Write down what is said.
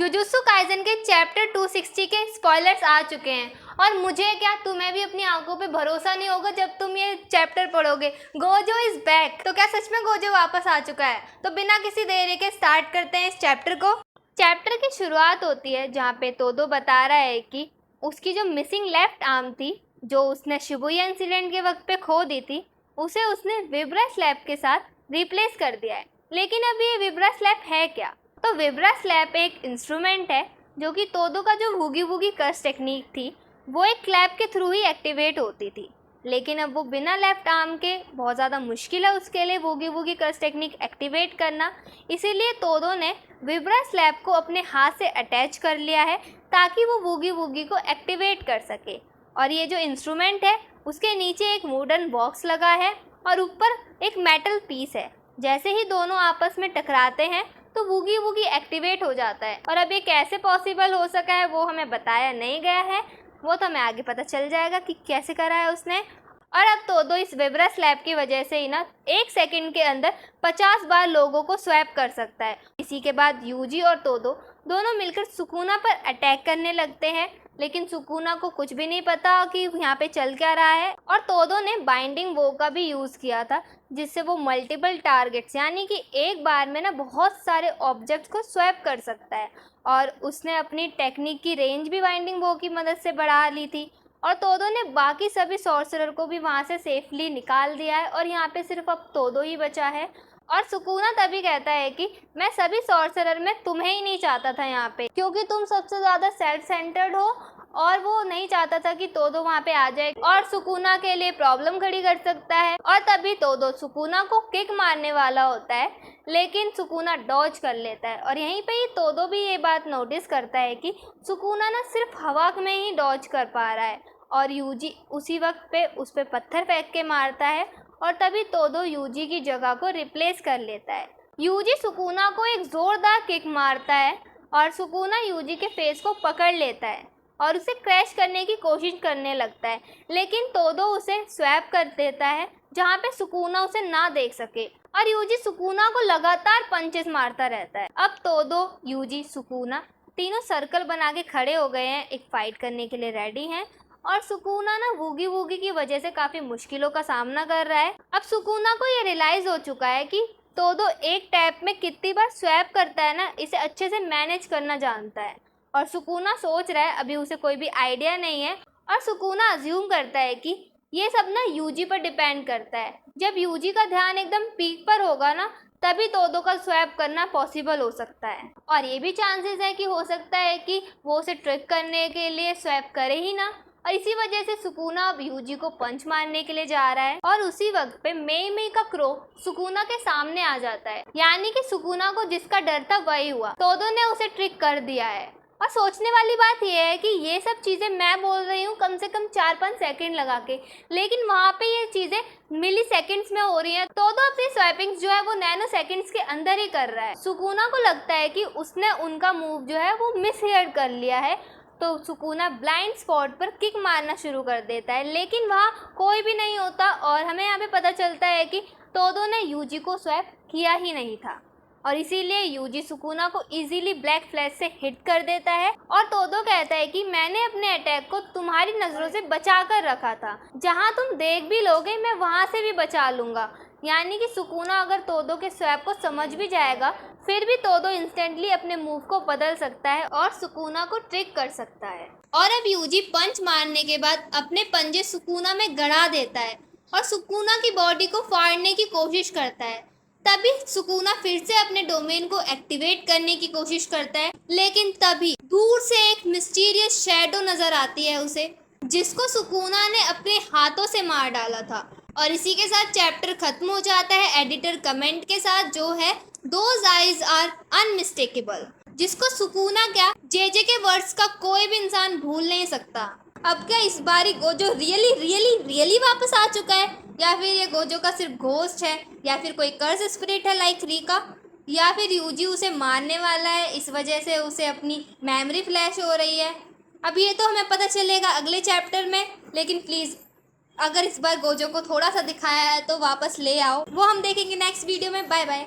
Jujutsu Kaisen के chapter 260 के spoilers आ चुके हैं और मुझे क्या, तुम्हें भी अपनी आंखों पे भरोसा नहीं होगा जब तुम ये चैप्टर पढ़ोगे। Gojo is back. तो क्या सच में गोजो वापस आ चुका है? तो बिना किसी देरी के स्टार्ट करते हैं इस चैप्टर को। चैप्टर की शुरुआत होती है जहाँ पे तोदो बता रहा है कि उसकी जो मिसिंग लेफ्ट आर्म थी, जो उसने शिबुया इंसिडेंट के वक्त पे खो दी थी, उसे उसने विब्रा स्लैप के साथ रिप्लेस कर दिया है। लेकिन अब ये विब्रा स्लैप है क्या? तो विब्रा स्लैप एक इंस्ट्रूमेंट है जो कि तोदो का जो वूगी वूगी कर्स टेक्निक थी वो एक क्लैप के थ्रू ही एक्टिवेट होती थी। लेकिन अब वो बिना लेफ्ट आर्म के बहुत ज़्यादा मुश्किल है उसके लिए woogie woogie curse technique activate करना। इसीलिए तोदो ने विब्रा स्लैप को अपने हाथ से अटैच कर लिया है ताकि वो वूगी वूगी को एक्टिवेट कर सके। और ये जो इंस्ट्रूमेंट है उसके नीचे एक वुडन बॉक्स लगा है और ऊपर एक मेटल पीस है। जैसे ही दोनों आपस में टकराते हैं तो वूगी वूगी एक्टिवेट हो जाता है। और अब ये कैसे पॉसिबल हो सका है वो हमें बताया नहीं गया है, वो तो हमें आगे पता चल जाएगा कि कैसे करा है उसने। और अब तोदो इस विब्रा स्लैप की वजह से ही ना 1 सेकंड के अंदर 50 बार लोगों को स्वैप कर सकता है। इसी के बाद यूजी और तोदो दोनों मिलकर सुकुना पर अटैक करने लगते हैं, लेकिन सुकुना को कुछ भी नहीं पता कि यहाँ पे चल क्या रहा है। और तोदो ने बाइंडिंग वो का भी यूज़ किया था जिससे वो मल्टीपल टारगेट्स यानी कि एक बार में ना बहुत सारे ऑब्जेक्ट्स को स्वैप कर सकता है। और उसने अपनी टेक्निक की रेंज भी बाइंडिंग वो की मदद से बढ़ा ली थी। और तोदो ने बाकी सभी सॉर्सरर को भी वहाँ से सेफली निकाल दिया है और यहाँ पे सिर्फ अब तोदो ही बचा है। और सुकुना तभी कहता है कि मैं सभी सॉर्सरर में तुम्हें ही नहीं चाहता था यहाँ पे, क्योंकि तुम सबसे ज़्यादा सेल्फ सेंटर्ड हो। और वो नहीं चाहता था कि तोदो वहाँ पे आ जाए और सुकुना के लिए प्रॉब्लम खड़ी कर सकता है। और तभी तोदो सुकुना को किक मारने वाला होता है, लेकिन सुकुना डॉज कर लेता है। और यहीं पे ही तोदो भी ये बात नोटिस करता है कि सुकुना ना सिर्फ हवा में ही डॉज कर पा रहा है। और यूजी उसी वक्त पे उस पर पत्थर फेंक के मारता है और तभी तोदो यूजी की जगह को रिप्लेस कर लेता है। यूजी सुकुना को एक ज़ोरदार किक मारता है और सुकुना यूजी के फेस को पकड़ लेता है और उसे क्रैश करने की कोशिश करने लगता है। लेकिन तोदो उसे स्वैप कर देता है जहाँ पे सुकुना उसे ना देख सके और यूजी सुकुना को लगातार पंचेस मारता रहता है। अब तोदो, यूजी, सुकुना तीनों सर्कल बना के खड़े हो गए हैं, एक फाइट करने के लिए रेडी हैं। और सुकुना ना वूगी वूगी की वजह से काफ़ी मुश्किलों का सामना कर रहा है। अब सुकुना को ये रियलाइज़ हो चुका है कि तोदो एक टैप में कितनी बार स्वैप करता है ना, इसे अच्छे से मैनेज करना जानता है। और सुकुना सोच रहा है, अभी उसे कोई भी आइडिया नहीं है और सुकुना अज्यूम करता है कि ये सब ना यूजी पर डिपेंड करता है। जब यूजी का ध्यान एकदम पीक पर होगा ना तभी तोदो का स्वैप करना पॉसिबल हो सकता है। और ये भी चांसेस है कि हो सकता है कि वो उसे ट्रिक करने के लिए स्वैप करे ही ना। और इसी वजह से सुकुना अब यूजी को पंच मारने के लिए जा रहा है। और उसी वक्त पे मेई मेई का क्रो सुकुना के सामने आ जाता है, यानी कि सुकुना को जिसका डर था वही हुआ, तोदो ने उसे ट्रिक कर दिया है। और सोचने वाली बात यह है कि ये सब चीज़ें मैं बोल रही हूँ कम से कम 4-5 सेकंड लगा के, लेकिन वहाँ पे ये चीज़ें मिली सेकेंड्स में हो रही हैं। तो अपनी स्वैपिंग्स जो है वो नैनो सेकंड्स के अंदर ही कर रहा है। सुकुना को लगता है कि उसने उनका मूव जो है वो मिस हेयर कर लिया है, तो सुकुना ब्लाइंड स्पॉट पर किक मारना शुरू कर देता है, लेकिन वहाँ कोई भी नहीं होता। और हमें यहाँ पे पता चलता है कि तोदो ने यूजी को स्वैप किया ही नहीं था और इसीलिए यूजी सुकुना को इजीली ब्लैक फ्लैश से हिट कर देता है। और तोदो कहता है कि मैंने अपने अटैक को तुम्हारी नज़रों से बचा कर रखा था, जहाँ तुम देख भी लोगे मैं वहाँ से भी बचा लूँगा। यानी कि सुकुना अगर तोदो के स्वैप को समझ भी जाएगा फिर भी तोदो इंस्टेंटली अपने मूव को बदल सकता है और सुकुना को ट्रिक कर सकता है। और अब यूजी पंच मारने के बाद अपने पंजे सुकुना में गड़ा देता है और सुकुना की बॉडी को फाड़ने की कोशिश करता है। तभी सुकुना फिर से अपने डोमेन को एक्टिवेट करने की कोशिश करता है, लेकिन तभी दूर से एक मिस्टीरियस शैडो नजर आती है उसे, जिसको सुकुना ने अपने हाथों से मार डाला था। और इसी के साथ चैप्टर खत्म हो जाता है एडिटर कमेंट के साथ, जो है दोज आइज आर अनमिस्टेकेबल, जिसको सुकुना क्या जेजे के वर्ड्स का कोई भी इंसान भूल नहीं सकता। अब क्या इस बारी गोजो रियली रियली रियली वापस आ चुका है, या फिर ये गोजो का सिर्फ घोस्ट है, या फिर कोई कर्स स्पिरिट है लाइक रीका, या फिर यूजी उसे मारने वाला है इस वजह से उसे अपनी मेमोरी फ्लैश हो रही है। अब ये तो हमें पता चलेगा अगले चैप्टर में, लेकिन प्लीज़ अगर इस बार गोजो को थोड़ा सा दिखाया है तो वापस ले आओ, वो हम देखेंगे नेक्स्ट वीडियो में। Bye bye.